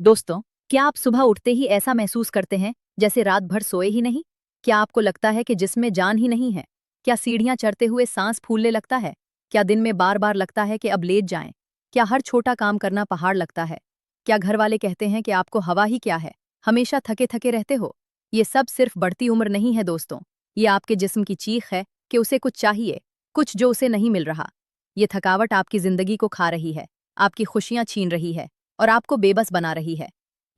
दोस्तों, क्या आप सुबह उठते ही ऐसा महसूस करते हैं जैसे रात भर सोए ही नहीं? क्या आपको लगता है कि जिस्म में जान ही नहीं है? क्या सीढ़ियां चढ़ते हुए सांस फूलने लगता है? क्या दिन में बार बार लगता है कि अब लेट जाएं? क्या हर छोटा काम करना पहाड़ लगता है? क्या घर वाले कहते हैं कि आपको हवा ही क्या है, हमेशा थके थके रहते हो? ये सब सिर्फ बढ़ती उम्र नहीं है दोस्तों, ये आपके जिस्म की चीख है कि उसे कुछ चाहिए, कुछ जो उसे नहीं मिल रहा। ये थकावट आपकी जिंदगी को खा रही है, आपकी खुशियां छीन रही है और आपको बेबस बना रही है।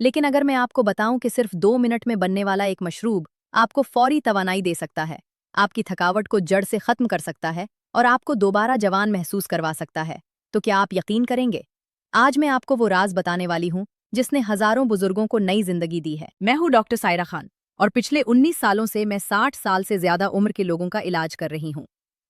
लेकिन अगर मैं आपको बताऊं कि सिर्फ 2 मिनट में बनने वाला एक मशरूब आपको फौरी तवानाई दे सकता है, आपकी थकावट को जड़ से खत्म कर सकता है और आपको दोबारा जवान महसूस करवा सकता है, तो क्या आप यकीन करेंगे? आज मैं आपको वो राज बताने वाली हूं जिसने हजारों बुजुर्गों को नई जिंदगी दी है। मैं हूं डॉक्टर सायरा खान और पिछले 19 सालों से मैं 60 साल से ज्यादा उम्र के लोगों का इलाज कर रही हूं।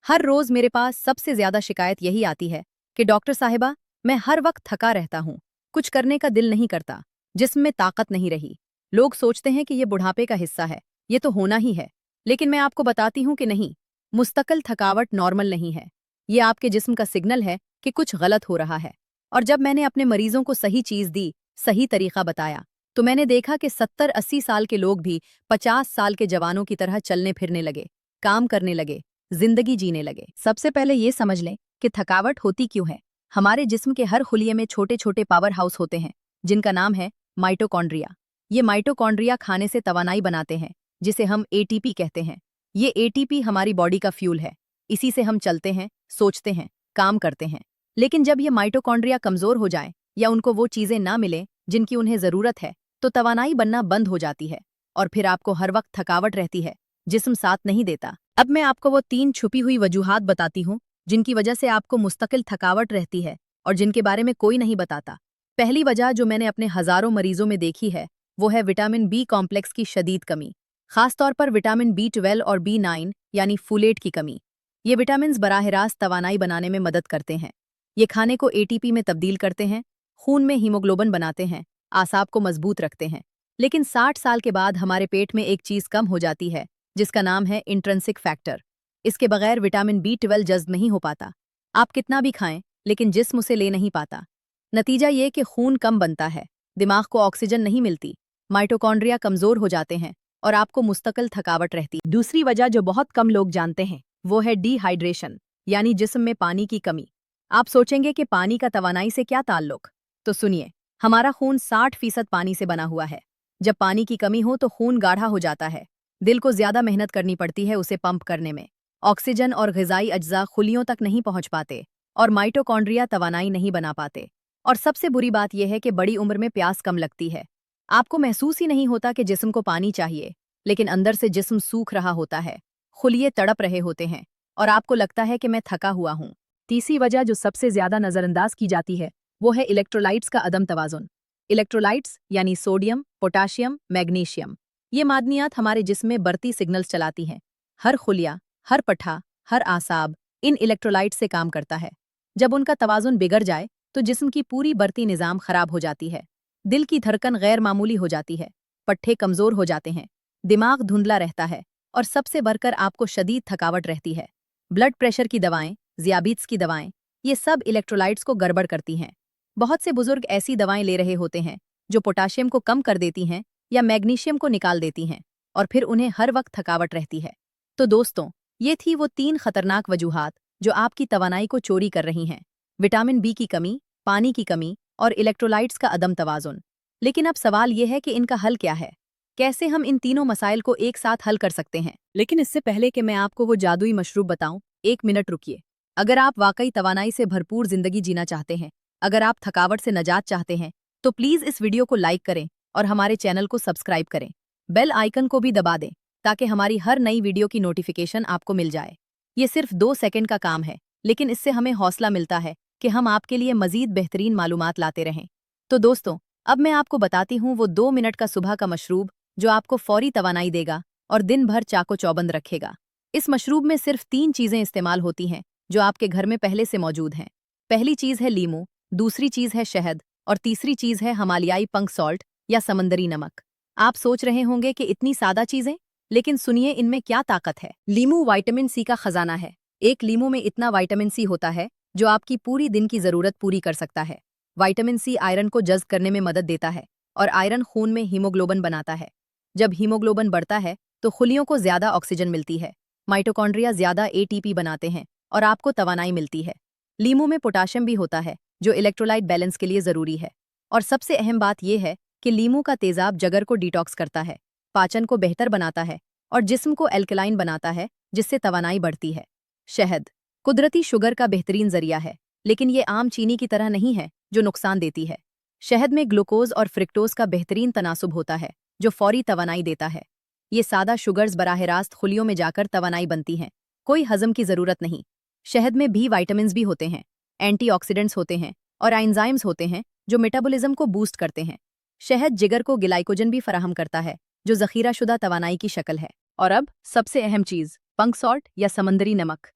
हर रोज मेरे पास सबसे ज्यादा शिकायत यही आती है कि डॉक्टर साहिबा, मैं हर वक्त थका रहता हूं, कुछ करने का दिल नहीं करता, जिस्म में ताकत नहीं रही। लोग सोचते हैं कि ये बुढ़ापे का हिस्सा है, ये तो होना ही है। लेकिन मैं आपको बताती हूं कि नहीं, मुस्तकिल थकावट नॉर्मल नहीं है। ये आपके जिस्म का सिग्नल है कि कुछ गलत हो रहा है। और जब मैंने अपने मरीजों को सही चीज दी, सही तरीका बताया, तो मैंने देखा कि 70-80 साल के लोग भी 50 साल के जवानों की तरह चलने फिरने लगे, काम करने लगे, जिंदगी जीने लगे। सबसे पहले ये समझ लें कि थकावट होती क्यों है। हमारे जिस्म के हर खुलिये में छोटे छोटे पावर हाउस होते हैं, जिनका नाम है माइटोकॉन्ड्रिया। ये माइटोकॉन्ड्रिया खाने से तवानाई बनाते हैं, जिसे हम एटीपी कहते हैं। ये एटीपी हमारी बॉडी का फ्यूल है, इसी से हम चलते हैं, सोचते हैं, काम करते हैं। लेकिन जब ये माइटोकॉन्ड्रिया कमजोर हो जाए या उनको वो चीजें ना मिले जिनकी उन्हें जरूरत है, तो तवानाई बनना बंद हो जाती है और फिर आपको हर वक्त थकावट रहती है, जिस्म साथ नहीं देता। अब मैं आपको वो 3 छुपी हुई वजूहात बताती हूँ जिनकी वजह से आपको मुस्तकिल थकावट रहती है और जिनके बारे में कोई नहीं बताता। पहली वजह जो मैंने अपने हजारों मरीजों में देखी है, वो है विटामिन बी कॉम्प्लेक्स की शदीद कमी, खासतौर पर विटामिन B12 और B9 यानी फोलेट की कमी। ये विटामिन बराह रास्त तवानाई बनाने में मदद करते हैं। ये खाने को एटीपी में तब्दील करते हैं, खून में हीमोग्लोबिन बनाते हैं, आसाब को मजबूत रखते हैं। लेकिन 60 साल के बाद हमारे पेट में एक चीज कम हो जाती है, जिसका नाम है इंट्रिंसिक फैक्टर। इसके बगैर विटामिन B12 जज्ब नहीं हो पाता। आप कितना भी खाएं, लेकिन जिस्म उसे ले नहीं पाता। नतीजा ये कि खून कम बनता है, दिमाग को ऑक्सीजन नहीं मिलती, माइटोकॉन्ड्रिया कमजोर हो जाते हैं और आपको मुस्तकिल थकावट रहती। दूसरी वजह जो बहुत कम लोग जानते हैं, वो है डिहाइड्रेशन, यानी जिस्म में पानी की कमी। आप सोचेंगे कि पानी का तवानाई से क्या ताल्लुक? तो सुनिए, हमारा खून 60% पानी से बना हुआ है। जब पानी की कमी हो तो खून गाढ़ा हो जाता है, दिल को ज्यादा मेहनत करनी पड़ती है उसे पंप करने में। ऑक्सीजन और ग़िज़ाई अज्जा खुलियों तक नहीं पहुंच पाते और माइटोकॉन्ड्रिया तवानाई नहीं बना पाते। और सबसे बुरी बात यह है कि बड़ी उम्र में प्यास कम लगती है। आपको महसूस ही नहीं होता कि जिस्म को पानी चाहिए, लेकिन अंदर से जिस्म सूख रहा होता है, खुलिये तड़प रहे होते हैं और आपको लगता है कि मैं थका हुआ हूँ। तीसरी वजह जो सबसे ज्यादा नजरअंदाज की जाती है, वो है इलेक्ट्रोलाइट्स का अदम तवाजुन। इलेक्ट्रोलाइट्स यानी सोडियम, पोटाशियम, मैग्नीशियम, ये मादनियात हमारे जिस्म में बढ़ती सिग्नल्स चलाती हैं। हर खुलिया, हर पठा, हर आसाब इन इलेक्ट्रोलाइट से काम करता है। जब उनका तवाजुन बिगड़ जाए तो जिस्म की पूरी बढ़ती निज़ाम खराब हो जाती है। दिल की धड़कन गैर मामूली हो जाती है, पट्ठे कमजोर हो जाते हैं, दिमाग धुंधला रहता है और सबसे बढ़कर आपको शदीद थकावट रहती है। ब्लड प्रेशर की दवाएं, ज़ियाबीत्स की दवाएं, ये सब इलेक्ट्रोलाइट्स को गड़बड़ करती हैं। बहुत से बुजुर्ग ऐसी दवाएं ले रहे होते हैं जो पोटाशियम को कम कर देती हैं या मैग्नीशियम को निकाल देती हैं और फिर उन्हें हर वक्त थकावट रहती है। तो दोस्तों, ये थी वो 3 खतरनाक वजूहात जो आपकी तवानाई को चोरी कर रही हैं। विटामिन बी की कमी, पानी की कमी और इलेक्ट्रोलाइट्स का अदम तवाजुन। लेकिन अब सवाल यह है कि इनका हल क्या है? कैसे हम इन तीनों मसाइल को एक साथ हल कर सकते हैं? लेकिन इससे पहले कि मैं आपको वो जादुई मशरूब बताऊं, 1 मिनट रुकिए। अगर आप वाकई तवानाई से भरपूर जिंदगी जीना चाहते हैं, अगर आप थकावट से नजात चाहते हैं, तो प्लीज इस वीडियो को लाइक करें और हमारे चैनल को सब्सक्राइब करें। बेल आइकन को भी दबा दें ताकि हमारी हर नई वीडियो की नोटिफिकेशन आपको मिल जाए। ये सिर्फ 2 सेकंड का काम है, लेकिन इससे हमें हौसला मिलता है कि हम आपके लिए मजीद बेहतरीन मालूमात लाते रहें। तो दोस्तों, अब मैं आपको बताती हूँ वो 2 मिनट का सुबह का मशरूब जो आपको फौरी तवानाई देगा और दिन भर चाको चौबंद रखेगा। इस मशरूब में सिर्फ 3 चीजें इस्तेमाल होती हैं जो आपके घर में पहले से मौजूद हैं। पहली चीज है लीमू, दूसरी चीज है शहद और तीसरी चीज है हिमालयाई पंक सॉल्ट या समंदरी नमक। आप सोच रहे होंगे कि इतनी सादा चीजें, लेकिन सुनिए इनमें क्या ताकत है। लीमू विटामिन सी का खजाना है। एक लीमू में इतना विटामिन सी होता है जो आपकी पूरी दिन की जरूरत पूरी कर सकता है। विटामिन सी आयरन को जज्ब करने में मदद देता है, और आयरन खून में हीमोग्लोबिन बनाता है। जब हीमोग्लोबिन बढ़ता है तो खुलियों को ज्यादा ऑक्सीजन मिलती है, माइटोकॉन्ड्रिया ज्यादा एटीपी बनाते हैं और आपको तवानाई मिलती है। लीमू में पोटाशियम भी होता है जो इलेक्ट्रोलाइट बैलेंस के लिए जरूरी है। और सबसे अहम बात यह है कि लीमू का तेजाब जगर को डिटॉक्स करता है, पाचन को बेहतर बनाता है और जिस्म को एल्कलाइन बनाता है, जिससे तवानाई बढ़ती है। शहद कुदरती शुगर का बेहतरीन जरिया है, लेकिन ये आम चीनी की तरह नहीं है जो नुकसान देती है। शहद में ग्लूकोज और फ्रिक्टोज का बेहतरीन तनासुब होता है जो फौरी तवानाई देता है। ये सादा शुगर्स बराह रास्त खुलियों में जाकर तवानाई बनती हैं, कोई हजम की जरूरत नहीं। शहद में भी विटामिन्स भी होते हैं, एंटीऑक्सीडेंट्स होते हैं और एंजाइम्स होते हैं जो मेटाबॉलिज्म को बूस्ट करते हैं। शहद जिगर को ग्लाइकोजन भी फराहम करता है जो जखीराशुदा तवानाई की शक्ल है। और अब सबसे अहम चीज, पंक सॉल्ट या समंदरी नमक।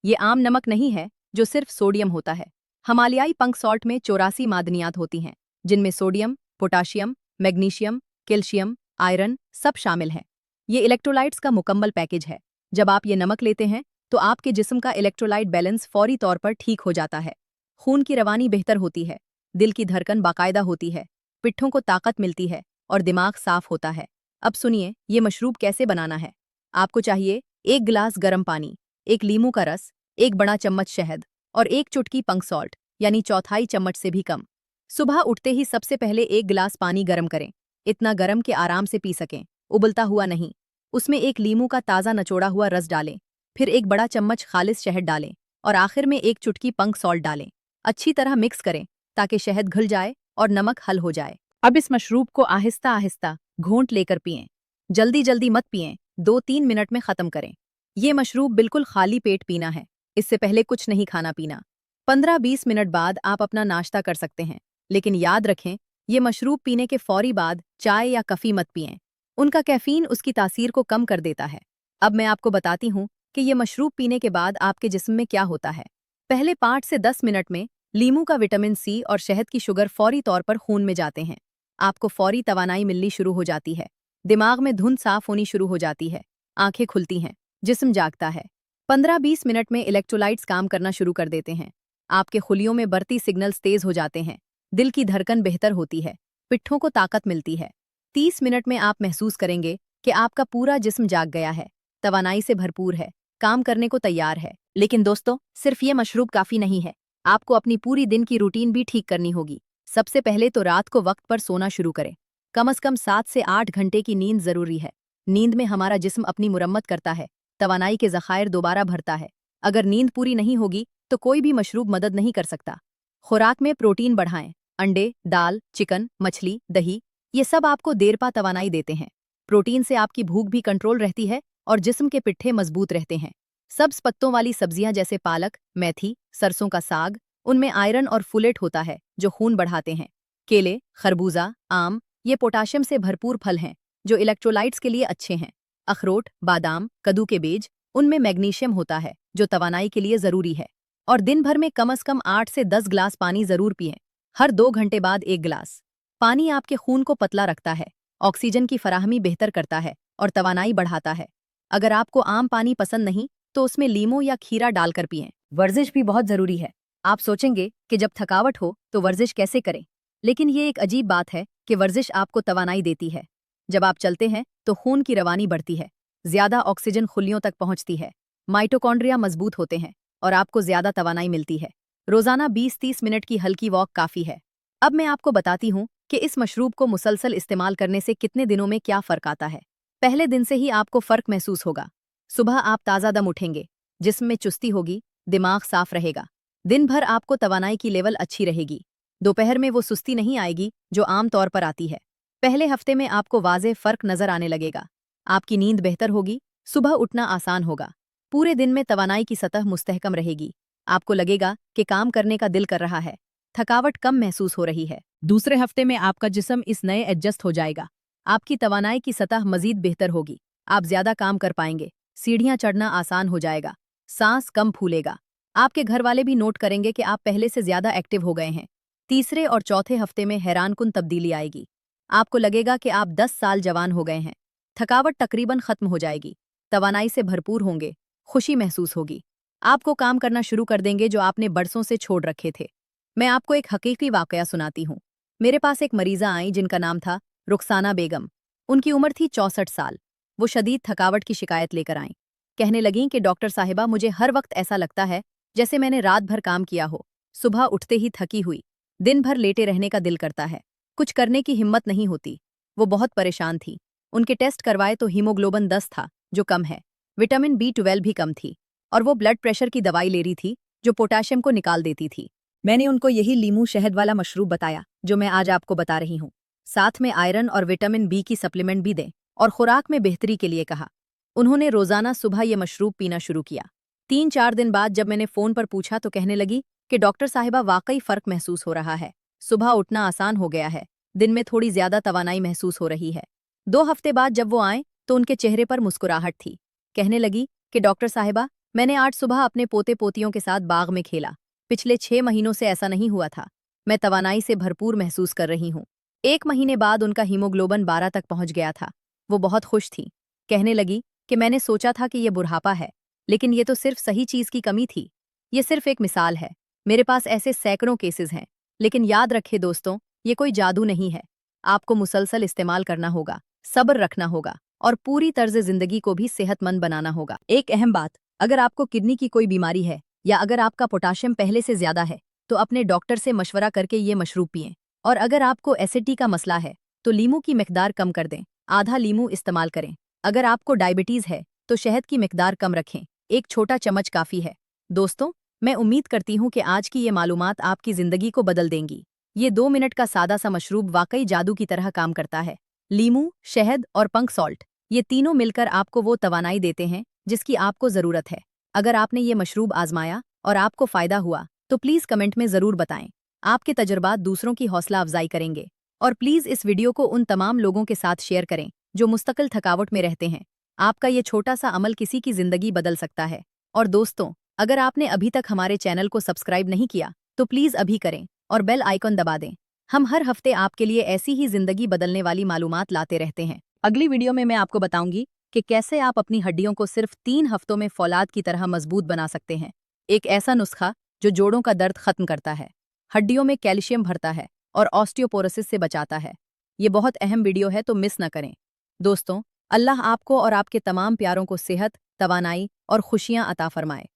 ये आम नमक नहीं है जो सिर्फ सोडियम होता है। हिमालयाई पंक सॉल्ट में 84 मादनियात होती हैं, जिनमें sodium, potassium, magnesium, calcium, iron सब शामिल हैं। ये इलेक्ट्रोलाइट्स का मुकम्मल पैकेज है। जब आप ये नमक लेते हैं तो आपके जिस्म का इलेक्ट्रोलाइट बैलेंस फौरी तौर पर ठीक हो जाता है। खून की रवानी बेहतर होती है, दिल की धड़कन बाकायदा होती है, पिट्ठों को ताकत मिलती है और दिमाग साफ होता है। अब सुनिए ये मशरूब कैसे बनाना है। आपको चाहिए 1 गिलास गर्म पानी, 1 लीमू का रस, 1 बड़ा चम्मच शहद और 1 चुटकी पंक सॉल्ट यानी चौथाई चम्मच से भी कम। सुबह उठते ही सबसे पहले 1 गिलास पानी गर्म करें, इतना गर्म कि आराम से पी सकें, उबलता हुआ नहीं। उसमें 1 लीमू का ताज़ा नचोड़ा हुआ रस डालें, फिर 1 बड़ा चम्मच खालिस शहद डालें और आखिर में 1 चुटकी पंक सॉल्ट डालें। अच्छी तरह मिक्स करें ताकि शहद घुल जाए और नमक हल हो जाए। अब इस मशरूब को आहिस्ता आहिस्ता घोंट लेकर पिएं। जल्दी जल्दी मत पिएं, 2-3 मिनट में खत्म करें। ये मशरूब बिल्कुल खाली पेट पीना है, इससे पहले कुछ नहीं खाना पीना। 15-20 मिनट बाद आप अपना नाश्ता कर सकते हैं, लेकिन याद रखें ये मशरूब पीने के फौरी बाद चाय या कॉफी मत पिएं। उनका कैफीन उसकी तासीर को कम कर देता है। अब मैं आपको बताती हूँ कि ये मशरूब पीने के बाद आपके जिस्म में क्या होता है। पहले 5 से 10 मिनट में लीमू का विटामिन सी और शहद की शुगर फौरी तौर पर खून में जाते हैं। आपको फौरी तवानाई मिलनी शुरू हो जाती है, दिमाग में धुंध साफ होनी शुरू हो जाती है, आंखें खुलती हैं, जिस्म जागता है। 15-20 मिनट में इलेक्ट्रोलाइट्स काम करना शुरू कर देते हैं। आपके खुलियों में बढ़ती सिग्नल्स तेज हो जाते हैं, दिल की धड़कन बेहतर होती है, पिट्ठों को ताकत मिलती है। 30 मिनट में आप महसूस करेंगे कि आपका पूरा जिस्म जाग गया है, तवानाई से भरपूर है, काम करने को तैयार है। लेकिन दोस्तों, सिर्फ ये मशरूब काफी नहीं है, आपको अपनी पूरी दिन की रूटीन भी ठीक करनी होगी। सबसे पहले तो रात को वक्त पर सोना शुरू करें। कम से कम 7 से 8 घंटे की नींद जरूरी है। नींद में हमारा जिस्म अपनी मुरम्मत करता है, तवानाई के ज़खायर दोबारा भरता है। अगर नींद पूरी नहीं होगी तो कोई भी मशरूब मदद नहीं कर सकता। खुराक में प्रोटीन बढ़ाएं, अंडे, दाल, चिकन, मछली, दही, ये सब आपको देरपा तवानाई देते हैं। प्रोटीन से आपकी भूख भी कंट्रोल रहती है और जिस्म के पिट्ठे मजबूत रहते हैं। सब्ज पत्तों वाली सब्जियां जैसे पालक, मेथी, सरसों का साग, उनमें आयरन और फुलेट होता है जो खून बढ़ाते हैं। केले, खरबूजा, आम, ये पोटाशियम से भरपूर फल हैं जो इलेक्ट्रोलाइट्स के लिए अच्छे हैं। अखरोट, बादाम, कद्दू के बीज, उनमें मैग्नीशियम होता है जो तवानाई के लिए जरूरी है। और दिन भर में कम से कम 8 से 10 गिलास पानी जरूर पिएं, हर 2 घंटे बाद 1 गिलास। पानी आपके खून को पतला रखता है, ऑक्सीजन की फराहमी बेहतर करता है और तवानाई बढ़ाता है। अगर आपको आम पानी पसंद नहीं तो उसमें लीमू या खीरा डालकर पिएं। वर्जिश भी बहुत जरूरी है। आप सोचेंगे कि जब थकावट हो तो वर्जिश कैसे करें, लेकिन ये एक अजीब बात है कि वर्जिश आपको तवानाई देती है। जब आप चलते हैं तो खून की रवानी बढ़ती है, ज्यादा ऑक्सीजन खुलियों तक पहुंचती है, माइटोकॉन्ड्रिया मजबूत होते हैं और आपको ज्यादा तवानाई मिलती है। रोजाना 20-30 मिनट की हल्की वॉक काफी है। अब मैं आपको बताती हूँ कि इस मशरूब को मुसलसल इस्तेमाल करने से कितने दिनों में क्या फर्क आता है। पहले दिन से ही आपको फर्क महसूस होगा। सुबह आप ताज़ा दम उठेंगे, जिस्म में चुस्ती होगी, दिमाग साफ रहेगा। दिन भर आपको तवानाई की लेवल अच्छी रहेगी। दोपहर में वो सुस्ती नहीं आएगी जो आम तौर पर आती है। पहले हफ्ते में आपको वाज़े फर्क नजर आने लगेगा। आपकी नींद बेहतर होगी, सुबह उठना आसान होगा, पूरे दिन में तवानाई की सतह मुस्तहकम रहेगी। आपको लगेगा कि काम करने का दिल कर रहा है, थकावट कम महसूस हो रही है। दूसरे हफ्ते में आपका जिस्म इस नए एडजस्ट हो जाएगा। आपकी तवानाई की सतह मजीद बेहतर होगी, आप ज्यादा काम कर पाएंगे, सीढ़ियां चढ़ना आसान हो जाएगा, सांस कम फूलेगा। आपके घर वाले भी नोट करेंगे कि आप पहले से ज्यादा एक्टिव हो गए हैं। तीसरे और चौथे हफ्ते में हैरानकुन तब्दीली आएगी। आपको लगेगा कि आप 10 साल जवान हो गए हैं। थकावट तकरीबन खत्म हो जाएगी, तवानाई से भरपूर होंगे, खुशी महसूस होगी। आपको काम करना शुरू कर देंगे जो आपने बरसों से छोड़ रखे थे। मैं आपको एक हकीकी वाकया सुनाती हूँ। मेरे पास एक मरीजा आई जिनका नाम था रुखसाना बेगम। उनकी उम्र थी 64 साल। वो शदीद थकावट की शिकायत लेकर आईं। कहने लगीं कि डॉक्टर साहिबा, मुझे हर वक्त ऐसा लगता है जैसे मैंने रात भर काम किया हो। सुबह उठते ही थकी हुई, दिन भर लेटे रहने का दिल करता है, कुछ करने की हिम्मत नहीं होती। वो बहुत परेशान थी। उनके टेस्ट करवाए तो हीमोग्लोबिन 10 था, जो कम है। विटामिन B12 भी कम थी। और वो ब्लड प्रेशर की दवाई ले रही थी, जो पोटाशियम को निकाल देती थी। मैंने उनको यही लीमू शहद वाला मशरूब बताया जो मैं आज आपको बता रही हूँ। साथ में आयरन और विटामिन B की सप्लीमेंट भी दें और खुराक में बेहतरी के लिए कहा। उन्होंने रोजाना सुबह ये मशरूब पीना शुरू किया। 3-4 दिन बाद जब मैंने फोन पर पूछा तो कहने लगी कि डॉक्टर साहिबा, वाकई फर्क महसूस हो रहा है। सुबह उठना आसान हो गया है, दिन में थोड़ी ज्यादा तवानाई महसूस हो रही है। 2 हफ्ते बाद जब वो आए तो उनके चेहरे पर मुस्कुराहट थी। कहने लगी कि डॉक्टर साहिबा, मैंने आज सुबह अपने पोते पोतियों के साथ बाग में खेला। पिछले 6 महीनों से ऐसा नहीं हुआ था। मैं तवानाई से भरपूर महसूस कर रही हूँ। 1 महीने बाद उनका हीमोग्लोबिन 12 तक पहुंच गया था। वो बहुत खुश थी। कहने लगी कि मैंने सोचा था कि ये बुढ़ापा है, लेकिन ये तो सिर्फ सही चीज की कमी थी। ये सिर्फ एक मिसाल है। मेरे पास ऐसे सैकड़ों केसेस हैं। लेकिन याद रखे दोस्तों, ये कोई जादू नहीं है। आपको मुसलसल इस्तेमाल करना होगा, सब्र रखना होगा और पूरी तर्ज जिंदगी को भी सेहतमंद बनाना होगा। एक अहम बात, अगर आपको किडनी की कोई बीमारी है या अगर आपका पोटाशियम पहले से ज्यादा है तो अपने डॉक्टर से मशवरा करके ये मशरूब पिएं। और अगर आपको एसिडिटी का मसला है तो लीमू की मिकदार कम कर दें, आधा लीमू इस्तेमाल करें। अगर आपको डायबिटीज है तो शहद की मिकदार कम रखें, एक छोटा चम्मच काफी है। दोस्तों, मैं उम्मीद करती हूँ कि आज की ये मालूमात आपकी जिंदगी को बदल देंगी। ये 2 मिनट का सादा सा मशरूब वाकई जादू की तरह काम करता है। लीमू, शहद और पंक सॉल्ट, ये तीनों मिलकर आपको वो तवानाई देते हैं जिसकी आपको जरूरत है। अगर आपने ये मशरूब आजमाया और आपको फायदा हुआ तो प्लीज कमेंट में जरूर बताएं। आपके तजुर्बात दूसरों की हौसला अफजाई करेंगे। और प्लीज इस वीडियो को उन तमाम लोगों के साथ शेयर करें जो मुस्तकिल थकावट में रहते हैं। आपका ये छोटा सा अमल किसी की जिंदगी बदल सकता है। और दोस्तों, अगर आपने अभी तक हमारे चैनल को सब्सक्राइब नहीं किया तो प्लीज अभी करें और बेल आइकन दबा दें। हम हर हफ्ते आपके लिए ऐसी ही जिंदगी बदलने वाली मालूमात लाते रहते हैं। अगली वीडियो में मैं आपको बताऊंगी कि कैसे आप अपनी हड्डियों को सिर्फ 3 हफ्तों में फौलाद की तरह मजबूत बना सकते हैं। एक ऐसा नुस्खा जो जोड़ों का दर्द खत्म करता है, हड्डियों में कैल्शियम भरता है और ऑस्टियोपोरोसिस से बचाता है। ये बहुत अहम वीडियो है, तो मिस न करें। दोस्तों, अल्लाह आपको और आपके तमाम प्यारों को सेहत, तवानाई और खुशियां अता फरमाए।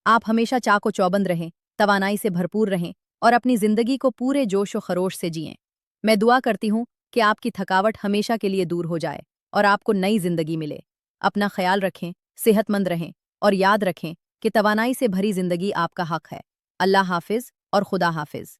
आप हमेशा चाको चौबंद रहें, तवानाई से भरपूर रहें और अपनी जिंदगी को पूरे जोश व खरोश से जिएं। मैं दुआ करती हूँ कि आपकी थकावट हमेशा के लिए दूर हो जाए और आपको नई जिंदगी मिले। अपना ख्याल रखें, सेहतमंद रहें और याद रखें कि तवानाई से भरी जिंदगी आपका हक है। अल्लाह हाफिज और खुदा हाफिज।